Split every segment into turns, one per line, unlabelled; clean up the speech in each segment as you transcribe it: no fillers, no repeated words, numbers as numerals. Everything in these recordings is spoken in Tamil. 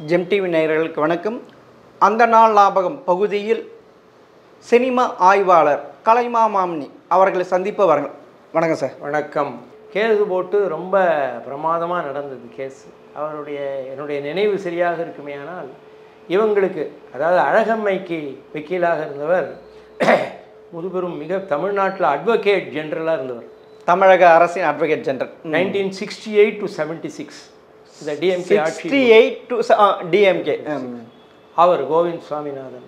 ஜெம் டிவி நேயர்களுக்கு வணக்கம். அந்த நாள் ஞாபகம் பகுதியில் சினிமா ஆய்வாளர் கலைமாமணி அவர்களை சந்திப்பவர்கள். வணக்கம் சார்.
வணக்கம். கேஸு போட்டு ரொம்ப பிரமாதமாக நடந்தது கேஸ். என்னுடைய நினைவு சரியாக இருக்குமே. ஆனால் இவங்களுக்கு, அதாவது அழகம்மைக்கு வக்கீலாக இருந்தவர் முதுபெரும் மிக தமிழ்நாட்டில் அட்வொகேட் ஜெனரலாக இருந்தவர்.
தமிழக அரசின் அட்வொகேட் ஜெனரல்
1968 to 76 இந்த டிஎம்கே ஆட்சி.
68 to டிஎம்கே.
அவர் கோவிந்த் சுவாமிநாதன்.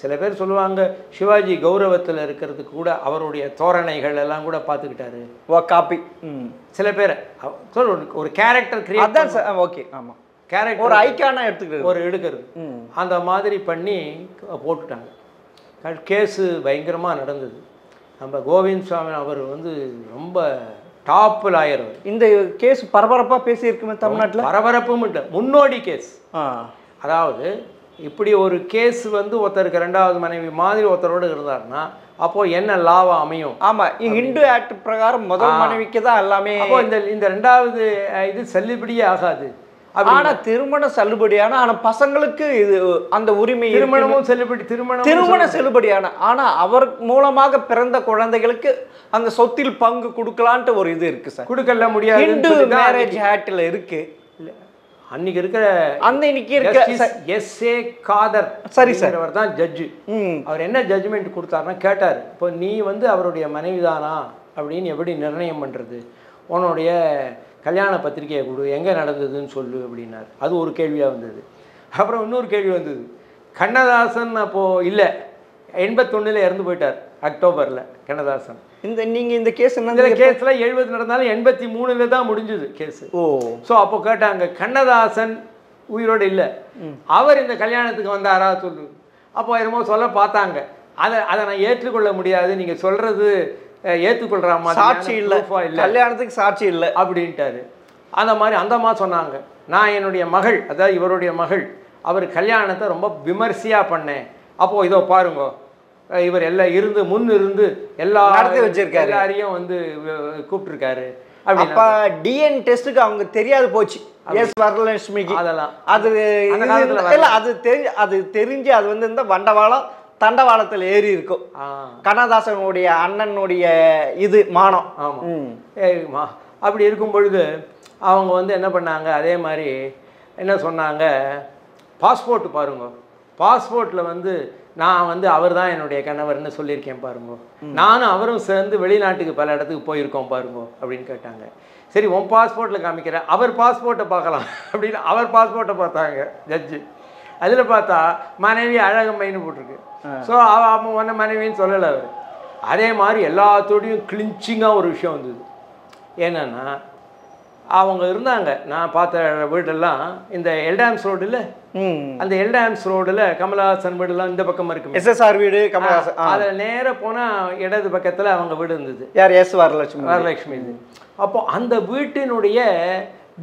சில பேர் சொல்லுவாங்க சிவாஜி கௌரவத்தில் இருக்கிறதுக்கு கூட அவருடைய தோரணைகள் எல்லாம் கூட பார்த்துக்கிட்டாரு.
காப்பி.
சில பேர் ஒரு கேரக்டர் கிரியேட்.
ஓகே, ஆமாம்,
கேரக்டர்
ஒரு ஐக்கானாக எடுக்கிறது.
அந்த மாதிரி பண்ணி போட்டுட்டாங்க. கேஸு பயங்கரமாக நடந்தது. நம்ம கோவிந்த் சுவாமி அவர் ரொம்ப டாப் லாயர்.
இந்த கேஸ் பரபரப்பாக பேசியிருக்குமே தமிழ்நாட்டில்.
பரபரப்பும் இல்லை, முன்னோடி கேஸ். அதாவது இப்படி ஒரு கேஸ் ஒருத்தருக்கு ரெண்டாவது மனைவி மாதிரி ஒருத்தரோடு இருந்தாருன்னா அப்போது என்ன லாபம் அமையும்?
ஆமாம், இந்து ஆக்ட் பிரகாரம் முதல் மனைவிக்கு தான் எல்லாமே.
அப்போ இந்த ரெண்டாவது இது செல்லுபடியே ஆகாது.
ஆனால் திருமணம் செல்லுபடியான, ஆனால் பசங்களுக்கு இது அந்த உரிமை.
திருமணமும் செல்லுபடி,
திருமணம் செல்லுபடியான, ஆனால் அவர் மூலமாக பிறந்த குழந்தைகளுக்கு அந்த சொத்தில் பங்கு கொடுக்கலான்ட்டு ஒரு இது இருக்கு சார்.
கொடுக்கல முடியாது.
இந்து மேரேஜ் ஆக்ட்ல இருக்கு.
அன்னைக்கு இருக்கிற எஸ்.ஏ. காதர்
சரி சார்,
அவர் தான் ஜட்ஜு. அவர் என்ன ஜட்ஜ்மெண்ட் கொடுத்தாருன்னா கேட்டார், இப்போ நீ அவருடைய மனைவிதானா அப்படின்னு எப்படி நிர்ணயம் பண்ணுறது? உன்னுடைய கல்யாண பத்திரிகையை கொடு, எங்கே நடந்ததுன்னு சொல்லு அப்படின்னார். அது ஒரு கேள்வியாக வந்தது. அப்புறம் இன்னொரு கேள்வி வந்தது. கண்ணதாசன் அப்போது இல்லை, 81 இறந்து போயிட்டார் அக்டோபரில் கண்ணதாசன்.
நீங்கள் இந்த கேஸ்
கேஸில் 70 நடந்தாலும் 83 தான் முடிஞ்சுது கேஸு. ஸோ அப்போ கேட்டாங்க, கண்ணதாசன் உயிரோடு இல்லை, அவர் இந்த கல்யாணத்துக்கு வந்தாரா சொல்லு. அப்போ என்னமோ சொல்ல பார்த்தாங்க. அதை நான் ஏற்றுக்கொள்ள முடியாது, நீங்கள் சொல்கிறது ஏற்றுக்கொள்கிற மாதிரி
சாட்சி இல்லை, கல்யாணத்துக்கு சாட்சி இல்லை அப்படின்ட்டாரு.
அந்த மாதிரி அந்தம்மா சொன்னாங்க, நான் என்னுடைய மகள், அதாவது இவருடைய மகள், அவர் கல்யாணத்தை ரொம்ப விமர்சையாக பண்ணேன். அப்போது இதோ பாருங்க, இவர் எல்லாம் இருந்து எல்லா
நடத்தி வச்சிருக்காரு,
எல்லாரையும் கூப்பிட்டுருக்காரு.
அப்ப டிஎன் டெஸ்ட்டுக்கு அவங்க தெரியாது போச்சு. எஸ் வரலட்சுமிக்கு அதெல்லாம் அது தெரிஞ்சு அது இந்த வண்டவாளம் தண்டவாளத்தில் ஏறி இருக்கும். கண்ணதாசனுடைய அண்ணனுடைய இது மானம்.
ஆமாம், அப்படி இருக்கும் பொழுது அவங்க என்ன பண்ணாங்க, அதே மாதிரி என்ன சொன்னாங்க, பாஸ்போர்ட் பாருங்க, பாஸ்போர்ட்டில் நான் அவர் தான் என்னுடைய கணவர்னு சொல்லியிருக்கேன் பாருங்க, நானும் அவரும் சேர்ந்து வெளிநாட்டுக்கு பல இடத்துக்கு போயிருக்கோம் பாருங்க அப்படின்னு கேட்டாங்க. சரி, உன் பாஸ்போர்ட்டில் காமிக்கிறேன், அவர் பாஸ்போர்ட்டை பார்க்கலாம் அப்படின்னு அவர் பாஸ்போர்ட்டை பார்த்தாங்க ஜட்ஜு. அதில் பார்த்தா மனைவி அழகம்மைன்னு போட்டிருக்கு. ஸோ அவன் ஒன்ன மனைவின்னு சொல்லலை அவர். அதே மாதிரி எல்லாத்தோடையும் கிளிஞ்சிங்காக ஒரு விஷயம் வந்தது. என்னென்னா, அவங்க இருந்தாங்க, நான் பார்த்த வீடெல்லாம் இந்த எல்டாம்ஸ் ரோடில், அந்த எல்டாம்ஸ் ரோடில் கமலஹாசன் வீடுலாம் இந்த பக்கம் இருக்குமே,
எஸ்எஸ்ஆர் வீடு கமலஹாசன்,
அதில் நேராக போனால் இடது பக்கத்தில் அவங்க வீடு இருந்தது.
யார்? எஸ் வரலட்சுமி
இது. அப்போ அந்த வீட்டினுடைய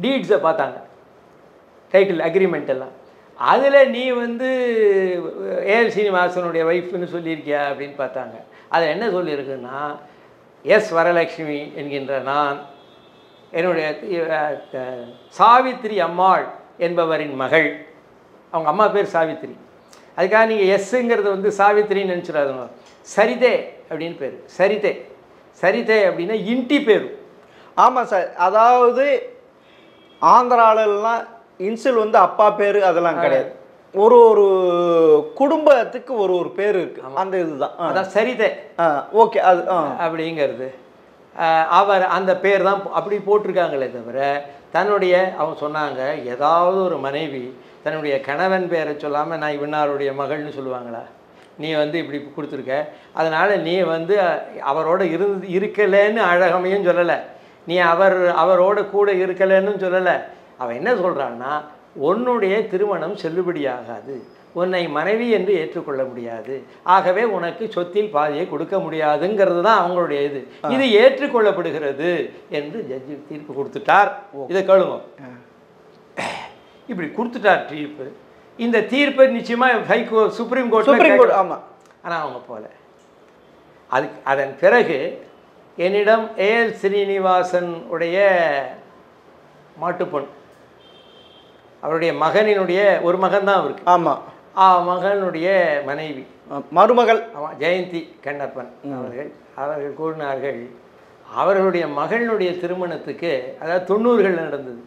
டீட்ஸை பார்த்தாங்க, டைட்டில் அக்ரிமெண்ட் எல்லாம். அதில் நீ ஏஎல் சீனிவாசனுடைய ஒய்ஃப்னு சொல்லியிருக்கியா அப்படின்னு பார்த்தாங்க. அதில் என்ன சொல்லியிருக்குன்னா, எஸ் வரலட்சுமி என்கின்ற நான் என்னுடைய சாவித்திரி அம்மாள் என்பவரின் மகள். அவங்க அம்மா பேர் சாவித்திரி. அதுக்காக நீங்கள் எஸ்ஸுங்கிறது சாவித்திரின்னு நினச்சிடாதுங்க. சரிதே அப்படின்னு பேர். சரிதே அப்படின்னா இன்டி பேர்.
ஆமாம் சார், அதாவது ஆந்திராலெல்லாம் இன்சில் அப்பா பேர் அதெல்லாம் கிடையாது. ஒரு குடும்பத்துக்கு ஒரு பேர் இருக்கு, அந்த இதுதான்.
அதான் சரிதே.
ஓகே, அது
அப்படிங்கிறது அவர் அந்த பேர் தான் அப்படி போட்டிருக்காங்களே தவிர தன்னுடைய, அவங்க சொன்னாங்க, ஏதாவது ஒரு மனைவி தன்னுடைய கணவன் பேரை சொல்லாமல் நான் இவனாருடைய மகள்னு சொல்லுவாங்களா? நீ இப்படி கொடுத்துருக்க, அதனால் நீ அவரோட இருக்கலைன்னு அழகமையும் சொல்லலை, நீ அவரோட கூட இருக்கலைன்னு சொல்லலை. அவன் என்ன சொல்கிறான்னா, உன்னுடைய திருமணம் செல்லுபடியாகாது, உன்னை மனைவி என்று ஏற்றுக்கொள்ள முடியாது, ஆகவே உனக்கு சொத்தில் பாதியை கொடுக்க முடியாதுங்கிறது தான் அவங்களுடைய இது ஏற்றுக்கொள்ளப்படுகிறது என்று ஜட்ஜி தீர்ப்பு கொடுத்துட்டார். இதை கேளுங்க, இப்படி கொடுத்துட்டார் தீர்ப்பு. இந்த தீர்ப்பு நிச்சயமாக சுப்ரீம் கோர்ட்.
ஆமாம்,
ஆனால் அவங்க போல. அதன் பிறகு என்னிடம் ஏஎல் ஸ்ரீனிவாசன் உடைய மாட்டுப்பொன் அவருடைய மகனினுடைய ஒரு மகன் தான் அவருக்கு.
ஆமாம்.
மகனுடைய மனைவி
மருமகள்
ஜெயந்தி கண்ணப்பன் அவர்கள் கூறினார்கள், அவர்களுடைய மகளுடைய திருமணத்துக்கு, அதாவது 90கள் நடந்தது,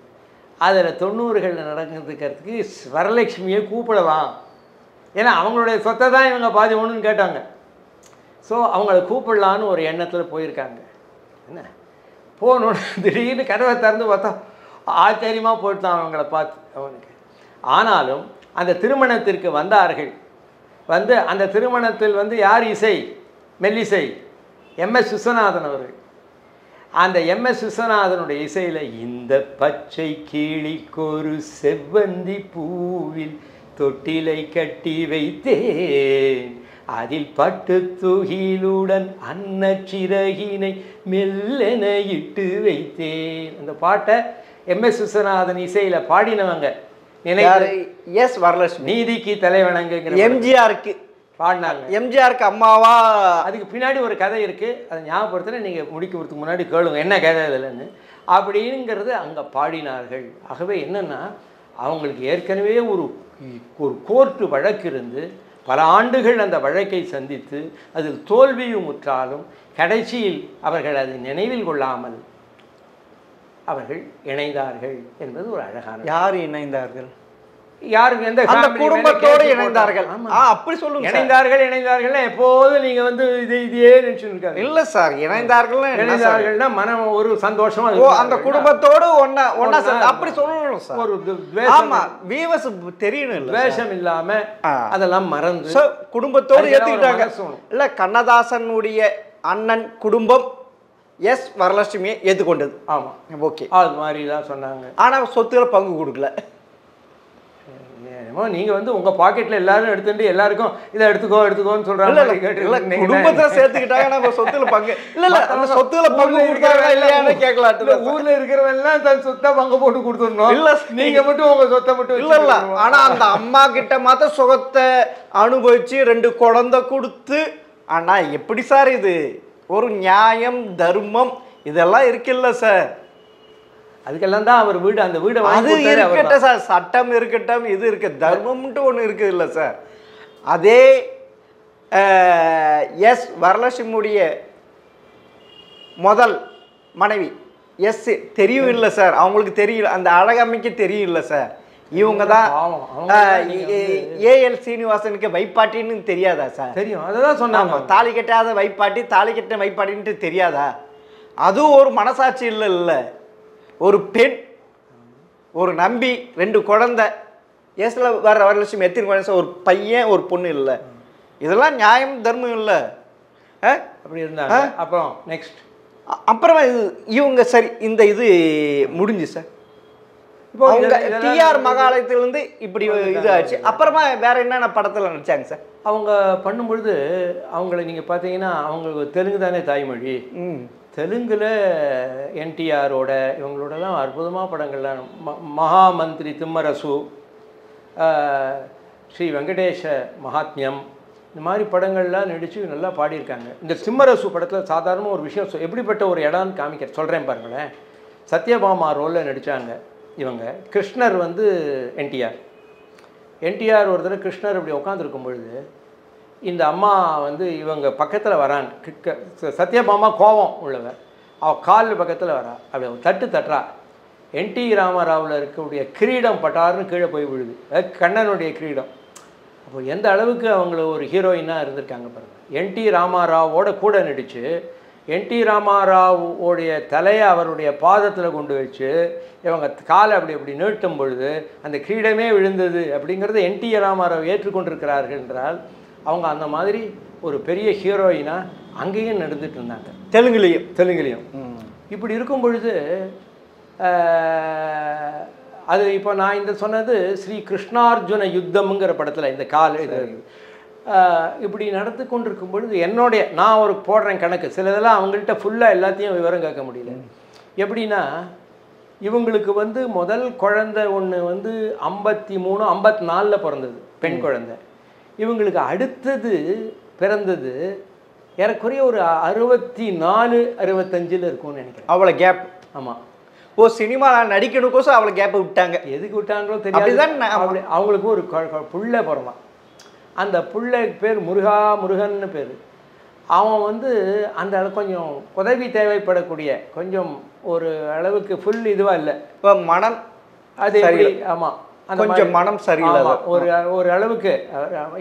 அதில் 90கள் நடக்கிறதுக்கு வரலட்சுமியை கூப்பிடலாம், ஏன்னா அவங்களுடைய சொத்தை தான் இவங்க பாதி ஒன்றுன்னு கேட்டாங்க. ஸோ அவங்கள கூப்பிடலான்னு ஒரு எண்ணத்தில் போயிருக்காங்க. என்ன போகணுன்னு திடீர்னு கதவை திறந்து பார்த்தா ஆச்சரியமாக போயிட்டான் அவங்கள பார்த்து அவனுக்கு. ஆனாலும் அந்த திருமணத்திற்கு வந்தார்கள். வந்து அந்த திருமணத்தில் வந்து யார் இசை, மெல்லிசை MS விஸ்வநாதன் அவர்கள். அந்த MS விஸ்வநாதனுடைய இசையில் இந்த பச்சை கிளிக்கொரு செவ்வந்தி பூவில் தொட்டிலை கட்டி வைத்தேன், அதில் பட்டு துகிலுடன் அன்னச்சிறகினை மெல்லென இட்டு வைத்தேன். அந்த பாட்டை MS விஸ்வநாதன் இசையில் பாடினவங்க
எஸ் வரலட்சுமி.
நீதிக்கு தலைவணங்குங்கிற
எம்ஜிஆருக்கு
பாடினாங்க.
எம்ஜிஆருக்கு அம்மாவா.
அதுக்கு பின்னாடி ஒரு கதை இருக்குது, அதை ஞாபகப்படுத்தின நீங்கள் முடிக்கிறதுக்கு முன்னாடி கேளுங்க என்ன கதை இல்லைன்னு அப்படிங்கிறது அங்கே பாடினார்கள். ஆகவே என்னென்னா அவங்களுக்கு ஏற்கனவே ஒரு கோர்ட்டு வழக்கு இருந்து பல ஆண்டுகள் அந்த வழக்கை சந்தித்து அதில் தோல்வியும் முற்றாலும் கடைசியில் அவர்கள் அதை நினைவில் கொள்ளாமல் அவர்கள் இணைந்தார்கள் என்பது ஒரு அழகான.
யார் இணைந்தார்கள்?
யாருக்கு எந்த
குடும்பத்தோடு இணைந்தார்கள்? அப்படி சொல்லுங்க.
இணைந்தார்கள் எப்போதும் நீங்க வந்து இதையே நினைச்சுட்டு இருக்காங்க.
இல்ல சார், இணைந்தார்கள்னா
மனம் ஒரு சந்தோஷமா
அந்த குடும்பத்தோடு ஒன்னா அப்படி சொல்லணும் சார். ஒரு ஆமா வீவஸ் தெரியணும். இல்ல
துவேஷம் இல்லாம அதெல்லாம் மறந்து
குடும்பத்தோடு ஏத்துக்கிட்டாங்க. இல்ல கண்ணதாசனுடைய அண்ணன் குடும்பம் எஸ் வரலட்சுமியை ஏற்றுக்கொண்டது.
ஆமா
ஓகே,
அது மாதிரி தான் சொன்னாங்க.
ஆனா சொத்துக்களை பங்கு கொடுக்கல.
நீங்க வந்து உங்க பாக்கெட்ல எல்லாரும் எடுத்துட்டு எல்லாருக்கும் இதை எடுத்துக்கோன்னு சொல்றாங்க.
குடும்பத்துல சேர்த்துக்கிட்டாங்க, நம்ம சொத்துல பங்கு இல்ல அந்த சொத்துல பங்கு கொடுத்தாங்களா இல்லையான்னு கேட்கலாம்.
ஊர்ல இருக்கிறவங்க எல்லாம் தன் சொத்தை பங்கு போட்டு கொடுத்துடணும்.
இல்ல
நீங்க மட்டும் உங்க சொத்தை மட்டும்
இல்ல. ஆனா அந்த அம்மா கிட்ட மாத்த சுகத்தை அனுபவிச்சு 2 குழந்தை கொடுத்து, ஆனா எப்படி சார் இது ஒரு நியாயம் தர்மம் இதெல்லாம் இருக்குல்ல சார்?
அதுக்கெல்லாம் தான் அவர் வீடு, அந்த வீடை
அது இருக்கட்டும் சார், சட்டம் இருக்கட்டும், இது இருக்கு, தர்மம்ட்டு ஒன்று இருக்குது இல்லை சார்? அதே எஸ் வரலட்சுமியுடைய முதல் மனைவி எஸ் தெரியும் இல்லை சார்? அவங்களுக்கு தெரியல, அந்த அழகம்மைக்கு தெரியும் இல்லை சார்? இவங்க தான் ஏஎல் சீனிவாசனுக்கு வைப்பாட்டின்னு தெரியாதா சார்?
தெரியும், அதுதான் சொன்னாங்க.
தாலி கட்டாத வைப்பாட்டி, தாலி கட்ட வைப்பாட்டின்ட்டு தெரியாதா? அதுவும் ஒரு மனசாட்சி இல்லை இல்லை? ஒரு பெண், ஒரு நம்பி 2 குழந்தை, எஸ்ல வர வரலட்சுமி எத்தனை குழந்தை? ஒரு பையன் ஒரு பொண்ணு இல்லை? இதெல்லாம் நியாயம் தர்மம் இல்லை?
அப்படி இருந்தாங்க. அப்புறம் நெக்ஸ்ட்
அப்புறமா இவங்க சரி இந்த இது முடிஞ்சு சார். இப்போ டிஆர் மகாலயத்திலிருந்து இப்படி இது ஆச்சு. அப்புறமா வேற என்னென்ன படத்தில் நடிச்சாங்க சார்?
அவங்க பண்ணும்பொழுது அவங்கள நீங்கள் பார்த்தீங்கன்னா அவங்களுக்கு தெலுங்கு தானே தாய்மொழி. தெலுங்கில் என்டிஆரோட இவங்களோடலாம் அற்புதமாக படங்கள்லாம், மகாமந்திரி திம்மரசு, ஸ்ரீ வெங்கடேஷ மகாத்மியம், இந்த மாதிரி படங்கள்லாம் நடித்து நல்லா பாடியிருக்காங்க. இந்த திம்மரசு படத்தில் சாதாரண ஒரு விஷயம் எப்படிப்பட்ட ஒரு இடம்னு சொல்கிறேன் பாருங்களேன். சத்யபாமா ரோலில் நடித்தாங்க இவங்க. கிருஷ்ணர் வந்து என்டிஆர் ஒரு தடவை கிருஷ்ணர் இப்படி உட்காந்துருக்கும் பொழுது இந்த அம்மா வந்து இவங்க பக்கத்தில் வராங்க. சத்யபாமா கோபம் உள்ளவர், அவள் கால் பக்கத்தில் வரா, அப்படி தட்டுறா. என்டி ராமராவில் இருக்கக்கூடிய கிரீடம் பட்டாருன்னு கீழே போய் விழுது, கண்ணனுடைய கிரீடம். அப்போ எந்த அளவுக்கு அவங்கள ஒரு ஹீரோயினாக இருந்திருக்காங்க பாருங்கள். என்டி ராமாராவோட கூட நடித்து என்டி ராமாராவோடைய தலையை அவருடைய பாதத்தில் கொண்டு வச்சு இவங்க காலை அப்படி நீட்டும் பொழுது அந்த கிரீடமே விழுந்தது அப்படிங்கிறத என்டி ராமாராவ் ஏற்றுக்கொண்டிருக்கிறார்கள் என்றால் அவங்க அந்த மாதிரி ஒரு பெரிய ஹீரோயினாக அங்கேயும் நடந்துட்டு இருந்தாங்க. தெலுங்குலேயும் இப்படி இருக்கும் பொழுது அது இப்போ நான் இந்த சொன்னது ஸ்ரீ கிருஷ்ணார்ஜுன யுத்தம்ங்கிற படத்தில் இந்த இது இப்படி நடந்து கொண்டிருக்கும் பொழுது நான் ஒரு போடுறேன் கணக்கு, சிலதெல்லாம் அவங்கள்ட்ட ஃபுல்லாக எல்லாத்தையும் விவரம் கேட்க முடியல. எப்படின்னா இவங்களுக்கு வந்து முதல் குழந்தை ஒன்று வந்து 53-54 பிறந்தது, பெண் குழந்தை. இவங்களுக்கு அடுத்தது பிறந்தது ஏறக்குறைய ஒரு 64-65 இருக்கும்னு நினைக்கிறேன்.
அவ்வளோ கேப்.
ஆமாம்.
ஓ சினிமாவில் நடிக்கணுக்கோசம் அவளை கேப்பை விட்டாங்க.
எதுக்கு விட்டாங்களோ தெரியாது.
அப்படிதான்
அப்படி அவங்களுக்கு ஒரு புள்ள பிறந்தான். அந்த புள்ளைக்கு பேர் முருகன்னு பேர். அவன் வந்து அந்த கொஞ்சம் உதவி தேவைப்படக்கூடிய, கொஞ்சம் ஒரு அளவுக்கு ஃபுல் இதுவாக இல்லை.
இப்போ மனம்
அது எப்படி? ஆமாம்,
கொஞ்சம் மனம் சரியில்லை.
ஒரு அளவுக்கு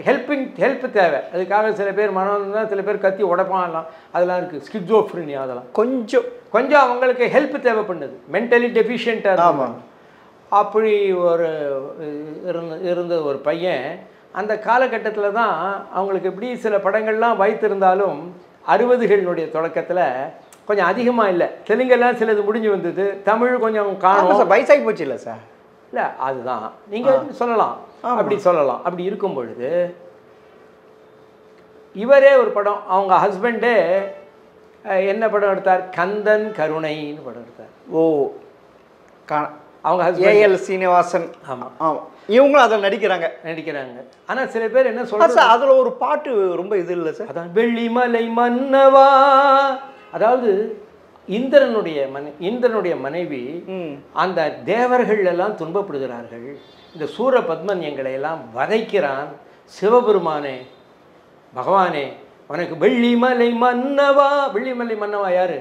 ஹெல்ப் தேவை. அதுக்காக சில பேர் மனம் இருந்தால் சில பேர் கத்தி உடைப்பாங்கலாம், அதெல்லாம் இருக்குது. ஸ்கிட்சோஃப்ரினியா அதெல்லாம் கொஞ்சம் அவங்களுக்கு ஹெல்ப் தேவைப்படுது. மென்டலி டெஃபிஷியண்ட்டாக இருக்கும். அப்படி ஒரு இருந்த ஒரு பையன் அந்த காலகட்டத்தில் தான் அவங்களுக்கு எப்படி சில படங்கள்லாம் வைத்திருந்தாலும் 60களுடைய தொடக்கத்தில் கொஞ்சம் அதிகமாக இல்லை. தெலுங்கெல்லாம் சிலது முடிஞ்சு வந்தது, தமிழ் கொஞ்சம் காணும்.
வயசாகி போச்சு இல்லை சார்?
இல்லை, அதுதான் நீங்கள் சொல்லலாம், அப்படி சொல்லலாம். அப்படி இருக்கும் பொழுது இவரே ஒரு படம், அவங்க ஹஸ்பண்டே என்ன படம் எடுத்தார்? கந்தன் கருணைன்னு படம் எடுத்தார்.
ஓ, அவங்க ஏஎல் சீனிவாசன். ஆமாம் ஆமாம், இவங்களும் அதில் நடிக்கிறாங்க.
ஆனால் சில பேர் என்ன சொல்றாங்க,
அதில் ஒரு பாட்டு ரொம்ப இது இல்லை சார்,
அதான் வெள்ளிமலை மன்னவா. அதாவது இந்திரனுடைய மனைவி அந்த தேவர்கள் எல்லாம் துன்பப்படுகிறார்கள். இந்த சூரபத்மன் எங்களை எல்லாம் வதைக்கிறான். சிவபெருமானே, பகவானே, உனக்கு வெள்ளிமலை மன்னவா. வெள்ளிமலை மன்னவா யாரு?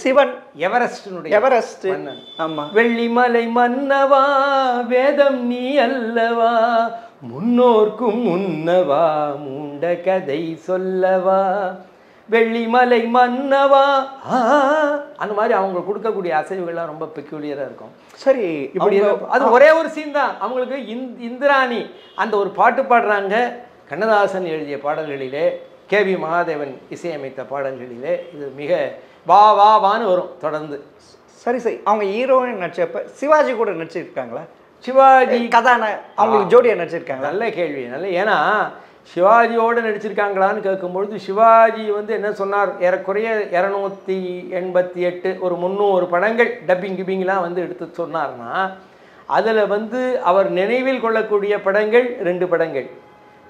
சிவன்.
எவரெஸ்ட் மன்னன். ஆமா. வெள்ளிமலை மன்னவா, வேதம் நீ அல்லவா, முன்னோர்க்கும் முன்னவா, மூண்ட கதை சொல்லவா, வெள்ளிமலை மன்னவா. அந்த மாதிரி அவங்க கொடுக்கக்கூடிய அசைவுகள்லாம் ரொம்ப பெக்யூலியராக இருக்கும்.
சரி,
இப்படி அது ஒரே ஒரு சீன் தான் அவங்களுக்கு. இந்திராணி அந்த ஒரு பாட்டு பாடுறாங்க. கண்ணதாசன் எழுதிய பாடல்களிலே, கேவி மகாதேவன் இசையமைத்த பாடல்களிலே இது மிக வா வா வான்னு வரும் தொடர்ந்து.
சரி, அவங்க ஹீரோயின் நடிச்சப்ப சிவாஜி கூட நடிச்சிருக்காங்களா?
சிவாஜி
அவங்களுக்கு ஜோடியா நடிச்சிருக்காங்க? நல்ல
கேள்வி. ஏன்னா சிவாஜியோடு நடிச்சிருக்காங்களான்னு கேட்கும்பொழுது சிவாஜி வந்து என்ன சொன்னார், ஏறக்குறைய 288 ஒரு 300 படங்கள் டப்பிங்லாம் வந்து எடுத்து சொன்னார்னா, அதில் வந்து அவர் நினைவில் கொள்ளக்கூடிய படங்கள் 2 படங்கள்.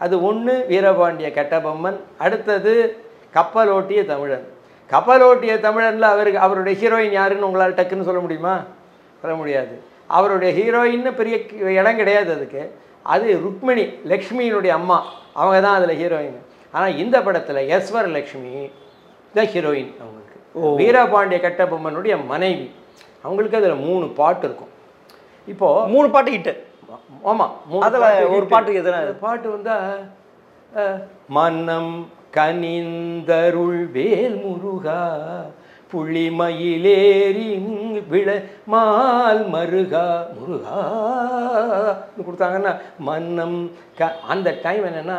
அது ஒன்று வீரபாண்டிய கட்டபொம்மன், அடுத்தது கப்பலோட்டிய தமிழன். கப்பலோட்டிய தமிழனில் அவருடைய ஹீரோயின் யாருன்னு உங்களால் டக்குன்னு சொல்ல முடியுமா? சொல்ல முடியாது. அவருடைய ஹீரோயின்னு பெரிய இடம் கிடையாது அதுக்கு. அது ருக்மிணி, லக்ஷ்மியினுடைய அம்மா, அவங்க தான் அதில் ஹீரோயின். ஆனால் இந்த படத்தில் எஸ்வர் லக்ஷ்மி தான் ஹீரோயின் அவங்களுக்கு. வீரபாண்டிய கட்டபொம்மனுடைய மனைவி. அவங்களுக்கு அதில் 3 பாட்டு இருக்கும். இப்போது
3 பாட்டு ஹிட்டு.
ஆமாம்,
அதில் ஒரு பாட்டு எதுனா
பாட்டு வந்தால் மன்னம் கனிந்தருள் வேல் முருகா, புள்ளிமயிலேறி விழ மால் மருகா முருகா கொடுத்தாங்கன்னா மன்னம் அந்த டைம் என்னென்னா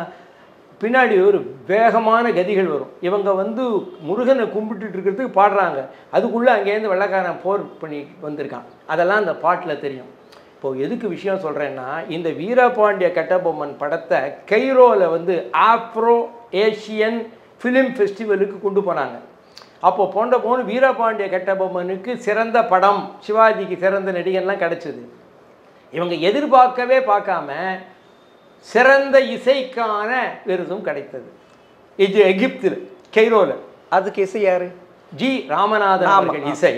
பின்னாடி ஒரு வேகமான கதிகள் வரும். இவங்க வந்து முருகனை கும்பிட்டுட்டு இருக்கிறதுக்கு பாடுறாங்க, அதுக்குள்ளே அங்கேருந்து வெள்ளைக்காரன் போர் பண்ணி வந்திருக்கான். அதெல்லாம் அந்த பாட்டில் தெரியும். இப்போது எதுக்கு விஷயம் சொல்கிறேன்னா, இந்த வீரபாண்டிய கட்டபொம்மன் படத்தை கைரோவில் வந்து ஆப்ரோ ஏஷியன் ஃபிலிம் ஃபெஸ்டிவலுக்கு கொண்டு போனாங்க. அப்போது போன வீரபாண்டிய கட்டபொம்மனுக்கு சிறந்த படம், சிவாஜிக்கு சிறந்த நடிகன்லாம் கிடச்சிது. இவங்க எதிர்பார்க்கவே பார்க்காம சிறந்த இசைக்கான விருதும் கிடைத்தது. இது எகிப்தில் கைரோவில்.
அதுக்கு இசை யார்?
ஜி ராமநாதன் அவர்கள் இசை.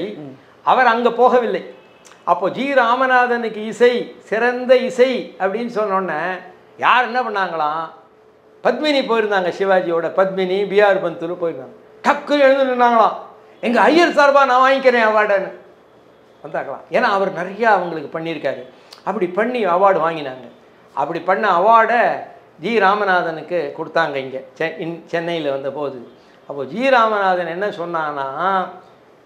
அவர் அங்கே போகவில்லை. அப்போ ஜி ராமநாதனுக்கு இசை, சிறந்த இசை அப்படின்னு சொன்னோன்னே யார் என்ன பண்ணாங்களாம், பத்மினி போயிருந்தாங்க சிவாஜியோட. பத்மினி, பிஆர் பந்துலு போயிருந்தாங்க. டக்கு எழுந்து நின்னாங்களாம், எங்கள் ஐயர் சார்பாக நான் வாங்கிக்கிறேன் அவார்டுன்னு வந்தாங்களாம். ஏன்னா அவர் நிறையா அவங்களுக்கு பண்ணியிருக்காரு. அப்படி பண்ணி அவார்டு வாங்கினாங்க. அப்படி பண்ண அவார்டை ஜி ராமநாதனுக்கு கொடுத்தாங்க இங்கே சென்னையில் வந்தபோது. அப்போது ஜி ராமநாதன் என்ன சொன்னான்னா,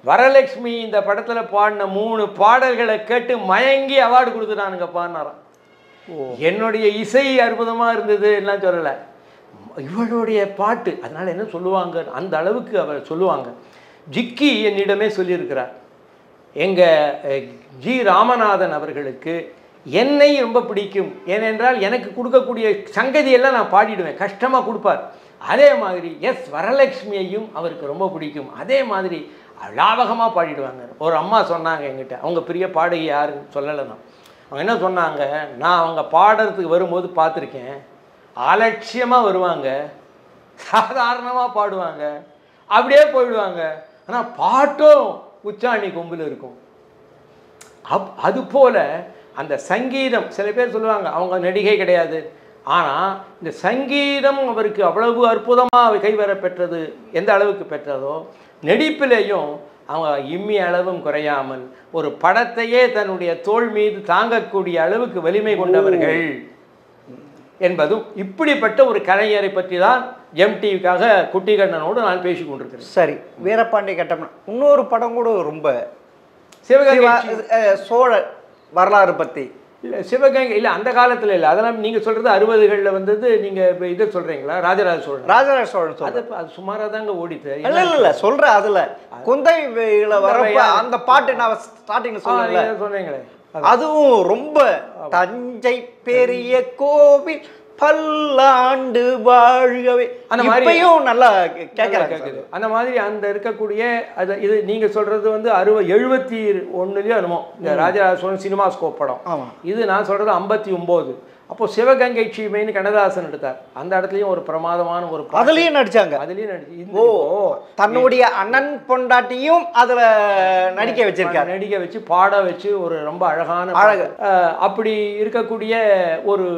வரலட்சுமி இந்த படத்தில் பாடின 3 பாடல்களை கேட்டு மயங்கி அவார்டு கொடுத்துட்டானுங்க பாடினாராம். என்னுடைய இசை அற்புதமாக இருந்தது எல்லாம் சொல்லலை, இவளுடைய பாட்டு. அதனால் என்ன சொல்லுவாங்க, அந்த அளவுக்கு அவர் சொல்லுவாங்க. ஜிக்கி என்னிடமே சொல்லியிருக்கிறார், எங்கள் ஜி ராமநாதன் அவர்களுக்கு என்னை ரொம்ப பிடிக்கும். ஏனென்றால் எனக்கு கொடுக்கக்கூடிய சங்கதியெல்லாம் நான் பாடிடுவேன், கஷ்டமாக கொடுப்பார். அதே மாதிரி எஸ் வரலட்சுமியையும் அவருக்கு ரொம்ப பிடிக்கும். அதே மாதிரி லாபகமாக பாடிடுவாங்க. ஒரு அம்மா சொன்னாங்க என்கிட்ட, அவங்க பெரிய பாடகி யாருன்னு சொல்லலை தான். அவங்க என்ன சொன்னாங்க, நான் அவங்க பாடுறதுக்கு வரும்போது பார்த்துருக்கேன், அலட்சியமாக வருவாங்க, சாதாரணமாக பாடுவாங்க, அப்படியே போயிடுவாங்க. ஆனால் பாட்டும் உச்சாணி கொம்பில் இருக்கும். அதுபோல் அந்த சங்கீதம், சில பேர் சொல்லுவாங்க அவங்க நடிகை கிடையாது, ஆனால் இந்த சங்கீதம் அவருக்கு அவ்வளவு அற்புதமாக கைவர பெற்றது. எந்த அளவுக்கு பெற்றதோ நடிப்பிலேயும் அவங்க இம்மி அளவும் குறையாமல் ஒரு படத்தையே தன்னுடைய தோள் மீது தாங்கக்கூடிய அளவுக்கு வலிமை கொண்டவர்கள் என்பதும் இப்படிப்பட்ட ஒரு கலைஞரை பற்றி தான் எம்டிவிக்காக குட்டிக்கண்ணனோடு நான் பேசி கொண்டிருக்கிறேன்.
சரி, வீரபாண்டிய கட்டபொம்மன் இன்னொரு படம் கூட ரொம்ப
சிவகங்கை
சோழ வரலாறு பற்றி.
இல்லை சிவகங்கை இல்லை, அந்த காலத்தில் இல்லை, அதெல்லாம் நீங்கள் சொல்கிறது 60களில் வந்தது. நீங்கள் இப்போ இதை சொல்கிறீங்களா? ராஜராஜ சோழன்.
ராஜராஜ சோழன்
அது சுமாராக தாங்க ஓடித்து.
இல்லை இல்லை இல்லை சொல்கிறேன். அதில் குந்தை வரப்ப அந்த பாட்டு நான் ஸ்டார்டிங்
சொன்னீங்களே,
அதுவும் ரொம்ப தஞ்சை பெரிய கோவில் பல்லாண்டு வாழ்கவே அந்த மாதிரியும் நல்லா கேட்குது.
அந்த மாதிரி அந்த இருக்கக்கூடிய அது இது நீங்கள் சொல்கிறது வந்து 71 என்னமோ இந்த ராஜராஜ சோழன் சினிமாஸ்கோப் படம். இது நான் சொல்கிறது 59. அப்போது சிவகங்கை சீமைன்னு கண்ணதாசன் எடுத்தார். அந்த இடத்துலையும் ஒரு பிரமாதமான ஒரு
அதுலேயும் நடித்தாங்க.
அதுலேயும் நடிச்சு
தன்னுடைய அண்ணன் பொண்டாட்டியும் அதில் நடிக்க வச்சிருக்காரு.
நடிக்க வச்சு பாட வச்சு ஒரு ரொம்ப அழகான அப்படி இருக்கக்கூடிய ஒரு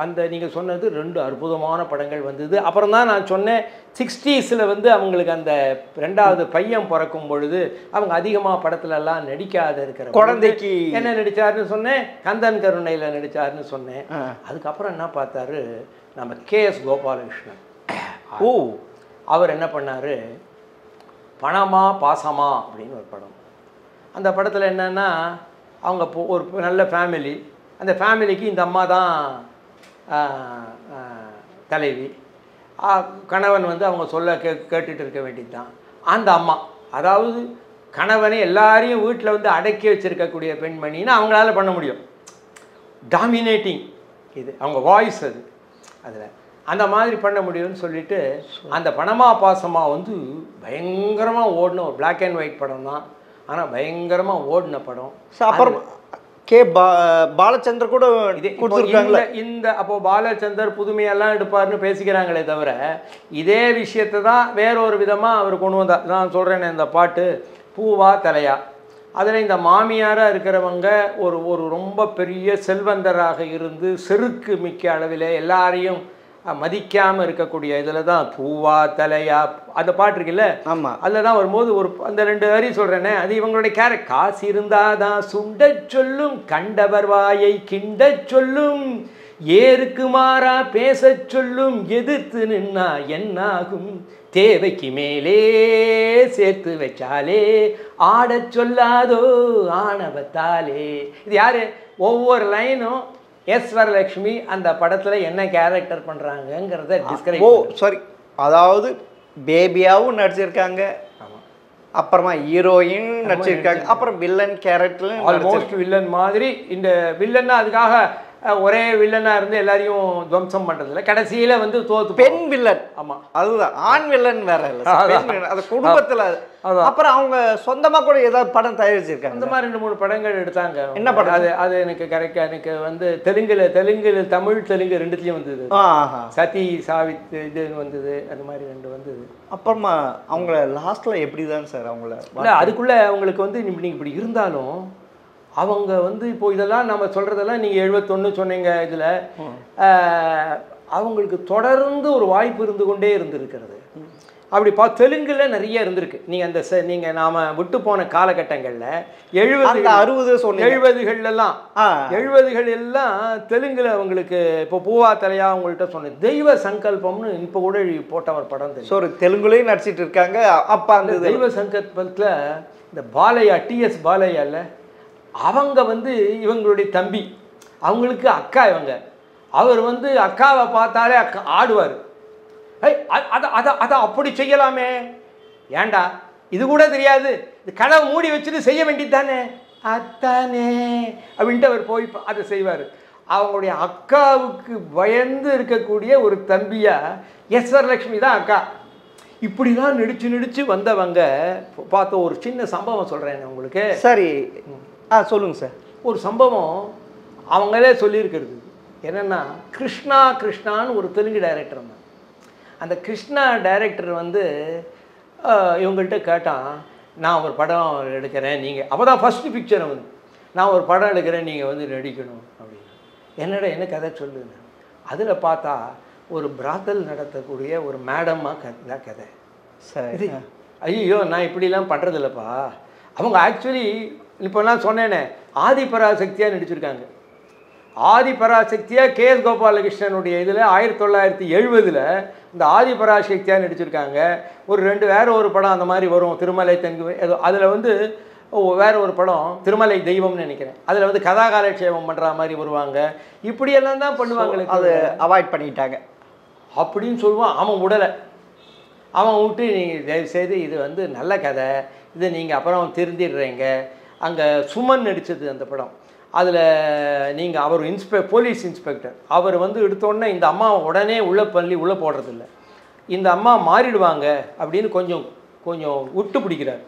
அந்த நீங்கள் சொன்னது 2 அற்புதமான படங்கள் வந்தது. அப்புறம் தான் நான் சொன்னேன் 60s வந்து அவங்களுக்கு அந்த 2வது பையன் பிறக்கும் பொழுது அவங்க அதிகமாக படத்துலலாம் நடிக்காத இருக்கிற
குழந்தைக்கு
என்ன நடித்தாருன்னு சொன்னேன், கந்தன் கருணையில் நடித்தாருன்னு சொன்னேன். அதுக்கப்புறம் என்ன பார்த்தாரு நம்ம KS கோபாலகிருஷ்ணன். அவர் என்ன பண்ணார், பணமா பாசமா அப்படின்னு ஒரு படம். அந்த படத்தில் என்னென்னா அவங்க ஒரு நல்ல ஃபேமிலி, அந்த ஃபேமிலிக்கு இந்த அம்மா தான் தலைவி. கணவன் வந்து அவங்க சொல்ல கேட்டுட்டு இருக்க வேண்டியது தான் அந்த அம்மா. அதாவது கணவனை எல்லாரையும் வீட்டில் வந்து அடக்கி வச்சுருக்கக்கூடிய பெண்மணின்னு அவங்களால பண்ண முடியும். டாமினேட்டிங் இது அவங்க வாய்ஸ், அது அதில் அந்த மாதிரி பண்ண முடியும்னு சொல்லிட்டு அந்த பணமா பாசமாக வந்து பயங்கரமாக ஓடின ஒரு பிளாக் அண்ட் ஒயிட் படம் தான். ஆனால் பயங்கரமாக ஓடின படம்.
அப்புறம் பாலச்சந்தர் கூட
இந்த அப்போ பாலச்சந்தர் புதுமையெல்லாம் எடுப்பார்னு பேசிக்கிறாங்களே தவிர இதே விஷயத்தை தான் வேறொரு விதமாக அவர் கொண்டு வந்தார். நான் சொல்கிறேன், இந்த பாட்டு பூவா தலையா, அதில் இந்த மாமியாராக இருக்கிறவங்க ஒரு ரொம்ப பெரிய செல்வந்தராக இருந்து செருக்கு மிக்க அளவில் எல்லாரையும் மதிக்காமல் இருக்கக்கூடிய இதில் தான் பூவா தலையா அந்த பாட்டு இருக்குல்ல.
ஆமாம்,
அதில் தான் வரும்போது ஒரு அந்த 2 வரி சொல்கிறேனே, அது இவங்களுடைய காசு இருந்தாதான் சுண்ட சொல்லும், கண்டவர் வாயை கிண்ட சொல்லும், ஏருக்கு மாறா பேச சொல்லும், எதிர்த்து நின்னா என்னாகும், தேவைக்கு மேலே சேர்த்து வச்சாலே ஆட சொல்லாதோ ஆணவத்தாலே. இது யாரு? ஒவ்வொரு லைனும் எஸ் வரலட்சுமி அந்த படத்தில் என்ன கேரக்டர் பண்ணுறாங்கங்கிறத டிஸ்கிரைப்.
சாரி, அதாவது பேபியாவும் நடிச்சிருக்காங்க, அப்புறமா ஹீரோயின் நடிச்சிருக்காங்க, அப்புறம் வில்லன் கேரக்டர்
ஆல்மோஸ்ட் வில்லன் மாதிரி. இந்த வில்லன்னா அதுக்காக ஒரே வில்லனாக இருந்து எல்லாரையும் துவம்சம் பண்ணுறதில்ல, கடைசியில் வந்து தோத்து
பெண் வில்லன்.
ஆமாம்,
அதுதான் ஆண் வில்லன் வேற இல்லை, அது குடும்பத்தில். அப்புறம் அவங்க சொந்தமாக கூட ஏதாவது படம் தயாரிச்சிருக்காங்க.
அந்த மாதிரி 2-3 படங்கள் எடுத்தாங்க.
என்ன படம்
அது? அது எனக்கு கரெக்டாக எனக்கு வந்து தெலுங்கு தமிழ் தெலுங்கு 2த்துலேயும் வந்தது. சதி சாவித் இது வந்தது, அது மாதிரி 2 வந்தது.
அப்புறமா அவங்கள லாஸ்ட்டில் எப்படி தான் சார் அவங்கள
இல்லை அதுக்குள்ளே அவங்களுக்கு வந்து நீங்கள் இப்படி இருந்தாலும் அவங்க வந்து இப்போ இதெல்லாம் நம்ம சொல்கிறதெல்லாம் நீங்கள் 71 சொன்னீங்க. இதில் அவங்களுக்கு தொடர்ந்து ஒரு வாய்ப்பு இருந்து கொண்டே இருந்திருக்கிறது. அப்படி தெலுங்குல நிறைய இருந்திருக்கு. நீங்கள் அந்த நீங்கள் நாம் விட்டு போன காலகட்டங்களில் 70களெல்லாம் 70கள் எல்லாம் தெலுங்குல அவங்களுக்கு இப்போ பூவா தலையா அவங்கள்ட்ட சொன்னேன், தெய்வ சங்கல்பம்னு இப்போ கூட போட்டவர் படம் தெரியும்.
ஒரு தெலுங்குலேயும் நடிச்சிட்டு இருக்காங்க. அப்போ அந்த
தெய்வ சங்கல்பத்தில் இந்த பாலையா TS பாலையால அவங்க வந்து இவங்களுடைய தம்பி, அவங்களுக்கு அக்கா இவங்க. அவர் வந்து அக்காவை பார்த்தாலே ஆடுவார். அதை அப்படி செய்யலாமே, ஏண்டா இது கூட தெரியாது, இது கனவு மூடி வச்சுட்டு செய்ய வேண்டியது தானே அத்தானே அப்படின்ட்டு அவர் போய் அதை செய்வார். அவங்களுடைய அக்காவுக்கு பயந்து இருக்கக்கூடிய ஒரு தம்பியா எஸ் வரலட்சுமி தான் அக்கா. இப்படி தான் நடிச்சு வந்தவங்க. பார்த்த ஒரு சின்ன சம்பவம் சொல்கிறேன் உங்களுக்கு.
சரி, சொல்லுங்கள் சார்.
ஒரு சம்பவம் அவங்களே சொல்லியிருக்கிறது என்னென்னா, கிருஷ்ணான்னு ஒரு தெலுங்கு டைரக்டர் இருந்தான். அந்த கிருஷ்ணா டைரக்டர் வந்து இவங்கள்ட்ட கேட்டான், நான் ஒரு படம் எடுக்கிறேன், நீங்கள் அப்போ தான் ஃபஸ்ட்டு பிக்சரை வந்து நான் ஒரு படம் எடுக்கிறேன், நீங்கள் வந்து நடிக்கணும் அப்படின்னு. என்னடா என்ன கதை சொல்லுங்க. அதில் பார்த்தா ஒரு பிராத்தல் நடத்தக்கூடிய ஒரு மேடமாக கதை.
சரி.
ஐயோ நான் இப்படிலாம் பண்ணுறதில்லப்பா. அவங்க ஆக்சுவலி இப்போ நான் சொன்னேனே ஆதிபராசக்தியாக நடிச்சிருக்காங்க. ஆதிபராசக்தியாக KS கோபாலகிருஷ்ணனுடைய இதில் 1970 இந்த ஆதிபராசக்தியாக நடிச்சிருக்காங்க. ஒரு வேறு ஒரு படம் அந்த மாதிரி வரும், திருமலை தென்கு ஏதோ. அதில் வந்து வேறு ஒரு படம் திருமலை தெய்வம்னு நினைக்கிறேன். அதில் வந்து கதாகாலட்சேபம் பண்ணுற மாதிரி வருவாங்க. இப்படியெல்லாம் தான் பண்ணுவாங்க.
அதை அவாய்ட் பண்ணிட்டாங்க
அப்படின்னு சொல்லுவான். அவன் விடலை. அவன் விட்டு நீங்கள் தயவுசெய்து இது வந்து நல்ல கதை, இதை நீங்கள் அப்புறம் திருந்திடுறீங்க. அங்கே சுமன் நடித்தது அந்த படம். அதில் நீங்கள் அவர் போலீஸ் இன்ஸ்பெக்டர். அவர் வந்து எடுத்தோடனே இந்த அம்மாவை உடனே உள்ளே போடுறதில்ல. இந்த அம்மா மாறிடுவாங்க அப்படின்னு கொஞ்சம் விட்டு பிடிக்கிறார்.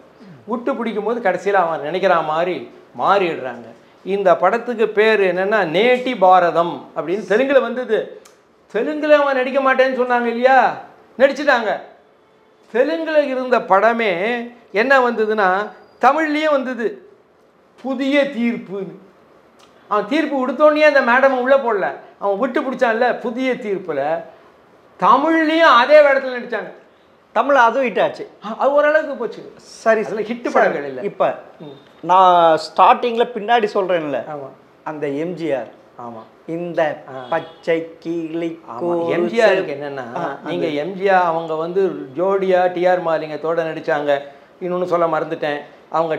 விட்டு பிடிக்கும்போது கடைசியில் அவன் நினைக்கிற மாதிரி மாறிடுறாங்க. இந்த படத்துக்கு பேர் என்னென்னா நேட்டி பாரதம் அப்படின்னு தெலுங்கில் வந்தது. தெலுங்கில் அவன் நடிக்க மாட்டேன்னு சொன்னாங்க இல்லையா, நடிச்சிட்டாங்க. தெலுங்கில் இருந்த படமே என்ன வந்ததுன்னா தமிழ்லேயும் வந்தது, புதிய தீர்ப்புன்னு. அவன் தீர்ப்பு கொடுத்தோன்னே அந்த மேடம் உள்ளே போடல, அவன் விட்டு பிடிச்சான்ல புதிய தீர்ப்பில். தமிழ்லேயும் அதே இடத்துல நடித்தாங்க.
தமிழ் அதுவும் ஹிட் ஆச்சு,
அது ஓரளவுக்கு போச்சு.
சரி,
அதில் ஹிட்டு படங்கள் இல்லை.
இப்போ நான் ஸ்டார்டிங்கில் பின்னாடி சொல்கிறேன்ல,
ஆமாம்,
அந்த எம்ஜிஆர்.
ஆமாம்,
இந்த பச்சை கிளி
எம்ஜிஆருக்கு என்னென்னா, நீங்கள் எம்ஜிஆர் அவங்க வந்து ஜோடியா டிஆர் மாலிங்கத்தோடு நடித்தாங்க. இன்னொன்று சொல்ல மறந்துட்டேன், அவங்க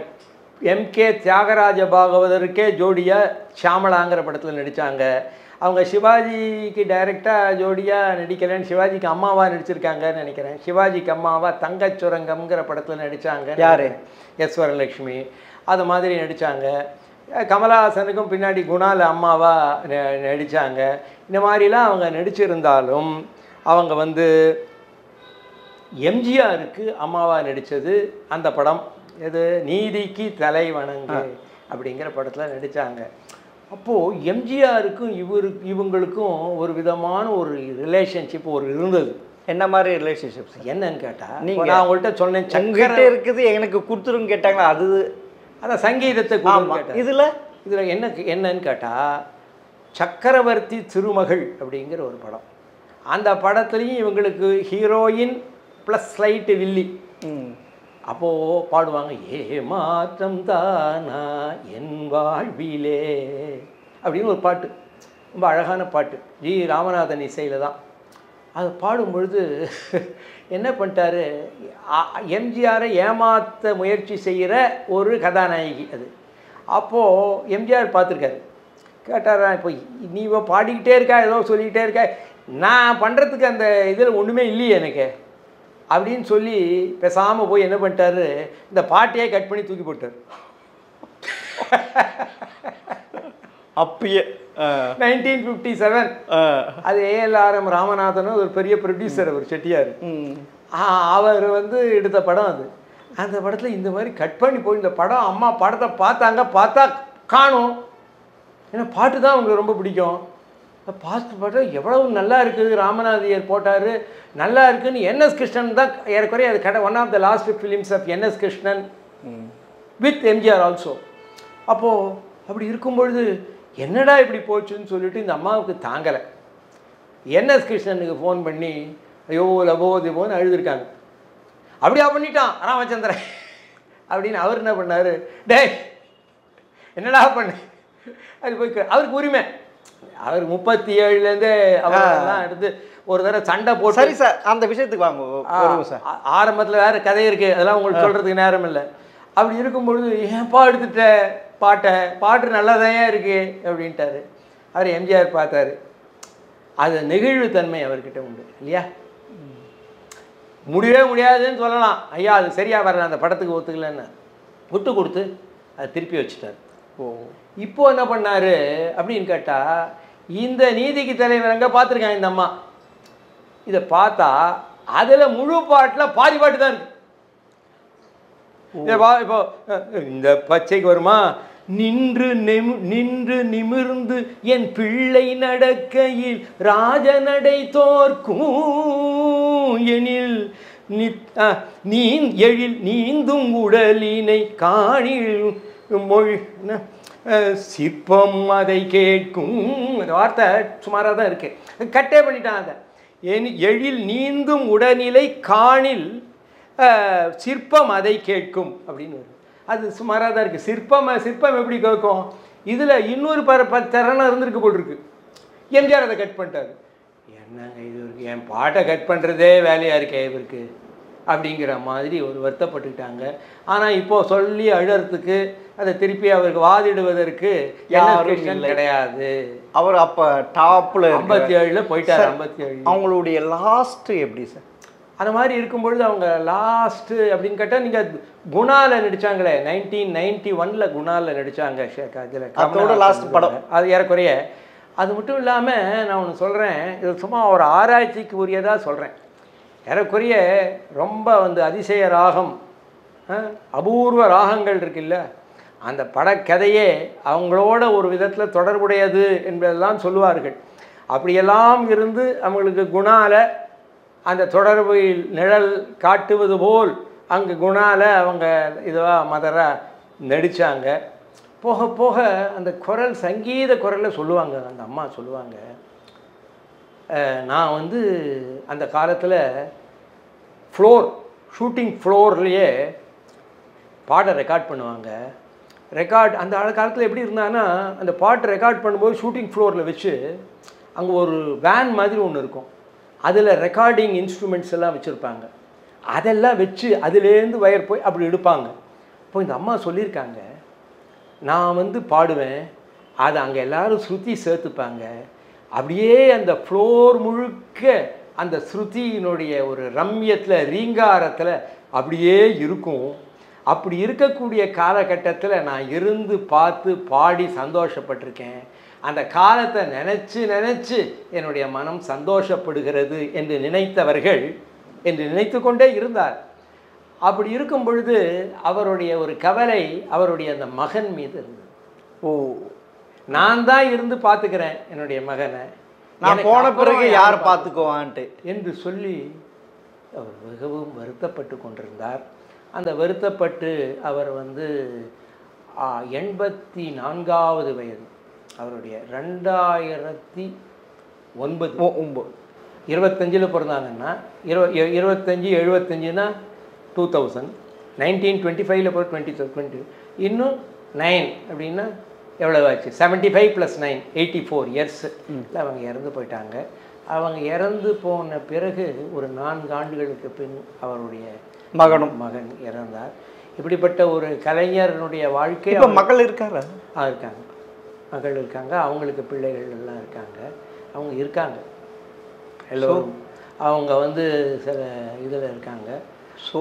MK தியாகராஜ பாகவதருக்கே ஜோடியா ஷியாமளாங்கிற படத்தில் நடித்தாங்க. அவங்க சிவாஜிக்கு டைரெக்டாக ஜோடியாக நடிக்கலைன்னு சிவாஜிக்கு அம்மாவாக நடிச்சிருக்காங்கன்னு நினைக்கிறேன். சிவாஜிக்கு அம்மாவா தங்கச்சுரங்கம்ங்கிற படத்தில் நடித்தாங்க.
யார்?
எஸ் வரலட்சுமி. அது மாதிரி நடித்தாங்க. கமலஹாசனுக்கும் பின்னாடி குணால் அம்மாவாக நடித்தாங்க. இந்த மாதிரிலாம் அவங்க நடிச்சிருந்தாலும் அவங்க வந்து எம்ஜிஆருக்கு அம்மாவாக நடித்தது அந்த படம் எது, நீதிக்கு தலை வணங்கு அப்படிங்கிற படத்தில் நடித்தாங்க. அப்போது எம்ஜிஆருக்கும் இவங்களுக்கும் ஒரு விதமான ஒரு ரிலேஷன்ஷிப் இருந்தது.
என்ன மாதிரி ரிலேஷன்ஷிப்ஸ்
என்னன்னு கேட்டால், நீங்கள் நான் உங்கள்கிட்ட சொன்னேன்
சங்ககிட்ட இருக்குது எனக்கு கொடுத்துருன்னு கேட்டாங்களா, அது
அதான் சங்கீதத்தை கேட்டாங்க. இதில் என்னன்னு கேட்டால், சக்கரவர்த்தி திருமகள் அப்படிங்கிற ஒரு படம். அந்த படத்துலேயும் இவங்களுக்கு ஹீரோயின் ப்ளஸ் ஸ்லைட்டு வில்லி. அப்போது பாடுவாங்க, ஏ மாற்றம் தானா என் வாழ்விலே அப்படின்னு ஒரு பாட்டு. ரொம்ப அழகான பாட்டு, ஜி ராமநாதன் இசையில் தான். அது பாடும்பொழுது என்ன பண்ணிட்டாரு, எம்ஜிஆரை ஏமாற்ற முயற்சி செய்கிற ஒரு கதாநாயகி அது. அப்போது எம்ஜிஆர் பார்த்துருக்காரு, கேட்டாரா, இப்போ நீ பாடிக்கிட்டே இருக்கா, ஏதோ சொல்லிக்கிட்டே இருக்கா, நான் பண்ணுறதுக்கு அந்த இதில் ஒன்றுமே இல்லையே எனக்கு அப்படின்னு சொல்லி பேசாமல் போய் என்ன பண்ணிட்டாரு, இந்த பாட்டையே கட் பண்ணி தூக்கி போட்டார்.
அப்பயே
1957. அது ALRM ராமநாதனும் ஒரு பெரிய ப்ரொடியூசர், அவர் செட்டியார். அவர் வந்து எடுத்த படம் அது. அந்த படத்தில் இந்த மாதிரி கட் பண்ணி போய் இந்த படம் அம்மா படத்தை பார்த்தா காணும். ஏன்னா பாட்டு தான் அவங்களுக்கு ரொம்ப பிடிக்கும். பார்த்தா எவ்வளவு நல்லா இருக்குது, ராமநாதியர் போட்டார், நல்லா இருக்குன்னு. NS கிருஷ்ணன் தான் ஏறக்குறைய அது one of the last films of NS Krishnan with MGR also. அப்போது அப்படி இருக்கும்பொழுது என்னடா இப்படி போச்சுன்னு சொல்லிட்டு இந்த அம்மாவுக்கு தாங்கலை. NS கிருஷ்ணனுக்கு ஃபோன் பண்ணி ஐயோ லபோ திபோன்னு அழுதுருக்காங்க. அப்படியா பண்ணிட்டான் ராமச்சந்திரன் அப்படின்னு அவர் என்ன பண்ணார், டேய் என்னடா பண்ணு அது போய் அவருக்கு உரிமை. அவர் 37லேருந்தே அவரெல்லாம் எடுத்து ஒரு தடவை சண்டை போட்டு.
சரி சார், அந்த விஷயத்துக்கு வாங்க சார்.
ஆரம்பத்தில் வேறு கதை இருக்குது, அதெல்லாம் உங்களுக்கு சொல்கிறதுக்கு நேரம் இல்லை. அப்படி இருக்கும்பொழுது ஏன்ப்பா எடுத்துட்ட பாட்டு நல்லாதான் இருக்குது அப்படின்ட்டாரு. அவர் எம்ஜிஆர் பார்த்தாரு, அது நெகிழ்வுத்தன்மை அவர்கிட்ட உண்டு இல்லையா, முடியவே முடியாதுன்னு சொல்லலாம். ஐயா அது சரியாக வரல, அந்த படத்துக்கு ஒத்துக்கலன்னு விட்டு கொடுத்து அதை திருப்பி வச்சுட்டார். இப்போ என்ன பண்ணார் அப்படின்னு கேட்டால், இந்த நீதிக்கு தலைவர் அங்கே பார்த்துருக்காங்க இந்த அம்மா. இதை பார்த்தா அதில் முழு பாட்டில் பாதி பாட்டு தான் இருக்கு. இப்போ இந்த பச்சைக்கு வருமா, நின்று நிமிர்ந்து என் பிள்ளை நடக்கையில் ராஜநடை தோற்கும் எனில் எழில் நீந்தும் உடலினை காணில் மொழி என்ன சிற்பம் அதை கேட்கும், அந்த வார்த்தை சுமாராக தான் இருக்கு, கட்டே பண்ணிட்டான் அதை. எழில் நீந்தும் உடல்நிலை காணில் சிற்பம் அதை கேட்கும் அப்படின்னு வரும். அது சுமாராக தான் இருக்குது. சிற்பம் எப்படி கேட்கும்? இதில் இன்னொரு தரணம் இருந்திருக்கு போல் இருக்கு. எம்ஜிஆர் அதை கட் பண்ணிட்டாரு. என்னங்க இது இருக்கு, என் பாட்டை கட் பண்ணுறதே வேலையாக இருக்கே இவருக்கு அப்படிங்கிற மாதிரி ஒரு வருத்தப்பட்டுக்கிட்டாங்க. ஆனால் இப்போது சொல்லி அழறதுக்கு அதை திருப்பி அவருக்கு வாதிடுவதற்கு யாரும் கிடையாது.
அவர் அப்போ டாப்பில்
57 போயிட்டார். 57
அவங்களுடைய லாஸ்ட்டு எப்படி சார்?
அந்த மாதிரி இருக்கும்பொழுது அவங்க லாஸ்ட்டு அப்படின்னு கேட்டால் நீங்கள் குணாவில் நடித்தாங்களே, 1991 குணாவில் நடித்தாங்க. அதில்
அதோட லாஸ்ட் படம்
அது ஏறக்குறைய. அது மட்டும் இல்லாமல் நான் ஒன்று சொல்கிறேன், இது சும்மா ஒரு ஆராய்ச்சிக்கு உரியதாக சொல்கிறேன். ஏறக்குறைய ரொம்ப அதிசய ராகம், அபூர்வ ராகங்கள் இருக்குல்ல, அந்த படக்கதையே அவங்களோட ஒரு விதத்தில் தொடர்புடையது என்பதெல்லாம் சொல்லுவார்கள். அப்படியெல்லாம் இருந்து அவங்களுக்கு குணால அந்த தொடர்பில் நிழல் காட்டுவது போல் அங்கே குணால அவங்க இதுவாக மதராக நடித்தாங்க. போக போக அந்த குரல், சங்கீத குரலில் சொல்லுவாங்க, அந்த அம்மா சொல்லுவாங்க, நான் அந்த காலத்தில் ஷூட்டிங் ஃப்ளோர்லேயே பாட்டை ரெக்கார்ட் பண்ணுவாங்க. அந்த காலத்தில் எப்படி இருந்தாங்கன்னா, அந்த பாட்டை ரெக்கார்ட் பண்ணும்போது ஷூட்டிங் ஃப்ளோரில் வச்சு அங்கே ஒரு வேன் மாதிரி ஒன்று இருக்கும், அதில் ரெக்கார்டிங் இன்ஸ்ட்ருமெண்ட்ஸ் எல்லாம் வச்சுருப்பாங்க. அதெல்லாம் வச்சு அதுலேருந்து வயர் போய் அப்படி எடுப்பாங்க. இப்போ இந்த அம்மா சொல்லியிருக்காங்க, நான் பாடுவேன், அதை அங்கே எல்லோரும் ஸ்ருதி சேர்த்துப்பாங்க, அப்படியே அந்த ஃப்ளோர் முழுக்க அந்த ஸ்ருதியினுடைய ஒரு ரம்யத்தில் ரீங்காரத்தில் அப்படியே இருக்கும். அப்படி இருக்கக்கூடிய காலகட்டத்தில் நான் இருந்து பார்த்து பாடி சந்தோஷப்பட்டிருக்கேன். அந்த காலத்தை நினச்சி என்னுடைய மனம் சந்தோஷப்படுகிறது என்று நினைத்தவர்கள் என்று நினைத்து கொண்டே இருந்தார். அப்படி இருக்கும் பொழுது அவருடைய ஒரு கவலை அவருடைய அந்த மகன் மீது இருந்தது. நான் தான் இருந்து பார்த்துக்கிறேன் என்னுடைய மகனை,
நான் போன பிறகு யார் பார்த்துக்குவான்ட்டு
என்று சொல்லி அவர் மிகவும் வருத்தப்பட்டு கொண்டிருந்தார். அந்த வருத்தப்பட்டு அவர் 84வது வயது, அவருடைய 2009 25 பிறந்தாங்கன்னா 25 75னா 2000, 1925 பிறகு 2020, இன்னும் 9 அப்படின்னா எவ்வளோ ஆச்சு? 75 + 9 84 இயர்ஸ் அவங்க இறந்து போயிட்டாங்க. அவங்க இறந்து போன பிறகு ஒரு 4 ஆண்டுகளுக்கு பின் அவருடைய மகன் இறந்தார். இப்படிப்பட்ட ஒரு கலைஞருடைய வாழ்க்கை.
மகள் இருக்காங்க,
மகள் இருக்காங்க, அவங்களுக்கு பிள்ளைகள் எல்லாம் இருக்காங்க, அவங்க இருக்காங்க எல்லோரும். அவங்க சில இதில் இருக்காங்க.
ஸோ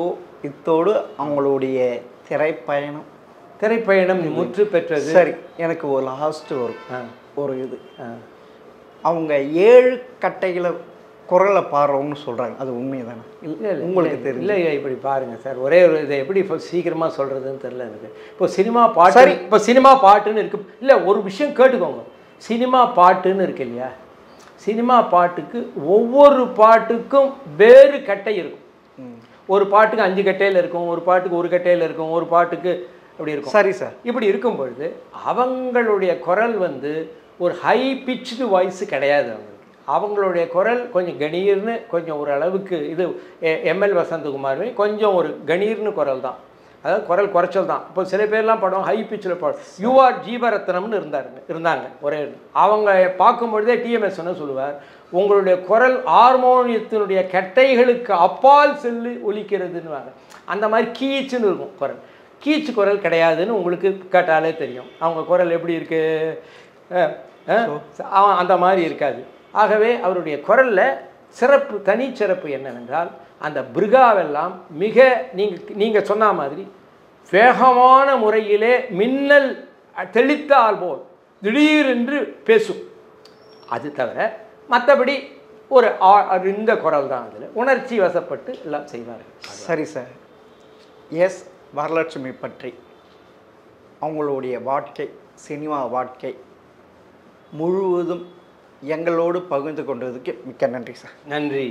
இத்தோடு அவங்களுடைய திரைப்பயணம்
முற்று பெற்றது.
சரி, எனக்கு ஒரு லாஸ்ட்டு ஒரு இது, அவங்க 7 கட்டைகளை குரலை பாடுறோம்னு சொல்கிறாங்க, அது உண்மை தானே?
இல்லை
உங்களுக்கு தெரியும்?
இல்லை, இப்படி பாருங்கள் சார், ஒரே ஒரு இதை எப்படி இப்போ சீக்கிரமாக சொல்கிறதுன்னு தெரில எனக்கு. இப்போ சினிமா பாட்டு, இப்போ சினிமா பாட்டுன்னு இருக்குது இல்லை, ஒரு விஷயம் கேட்டுக்கோங்க, சினிமா பாட்டுன்னு இருக்கு இல்லையா, சினிமா பாட்டுக்கு ஒவ்வொரு பாட்டுக்கும் வேறு கட்டை இருக்கும். ஒரு பாட்டுக்கு 5 கட்டையில் இருக்கும், ஒரு பாட்டுக்கு 1 கட்டையில் இருக்கும், ஒரு பாட்டுக்கு அப்படி இருக்கும்.
சரி சார்.
இப்படி இருக்கும் பொழுது அவங்களுடைய குரல் ஒரு ஹை பிச்சுடு வாய்ஸு கிடையாது. அவங்களுடைய குரல் கொஞ்சம் கணீர்னு, கொஞ்சம் ஒரு அளவுக்கு இது எம்எல் வசந்தகுமார் கொஞ்சம் ஒரு கணீர்னு குரல் தான், அதாவது குரல் குறைச்சல் தான். இப்போ சில பேர்லாம் படம் ஹை பிச்சில் பாடும். யூஆர் ஜீவரத்னம்னு இருந்தாங்க ஒரே. அவங்க பார்க்கும்பொழுதே டிஎம்எஸ் சொல்லுவார், உங்களுடைய குரல் ஹார்மோனியத்தினுடைய கட்டைகளுக்கு அப்பால் செல்லு ஒலிக்கிறதுன்னு. அந்த மாதிரி கீச்சுன்னு இருக்கும் குரல். கீச்சு குரல் கிடையாதுன்னு உங்களுக்கு கேட்டாலே தெரியும். அவங்க குரல் எப்படி இருக்குது, அந்த மாதிரி இருக்காது. ஆகவே அவருடைய குரலில் சிறப்பு, தனிச்சிறப்பு என்னவென்றால், அந்த பிருகாவெல்லாம் மிக நீங்கள் சொன்ன மாதிரி வேகமான முறையிலே மின்னல் தெளித்தால் போல் திடீரென்று பேசும். அது தவிர மற்றபடி ஒரு இந்த குரல் தான், அதில் உணர்ச்சி வசப்பட்டு எல்லாம் செய்வார்கள்.
சரி சார். எஸ் வரலட்சுமி பற்றி அவங்களுடைய வாழ்க்கை, சினிமா வாழ்க்கை முழுவதும் எங்களோடு பகிர்ந்து கொண்டதுக்கு மிக்க நன்றி சார்.
நன்றி.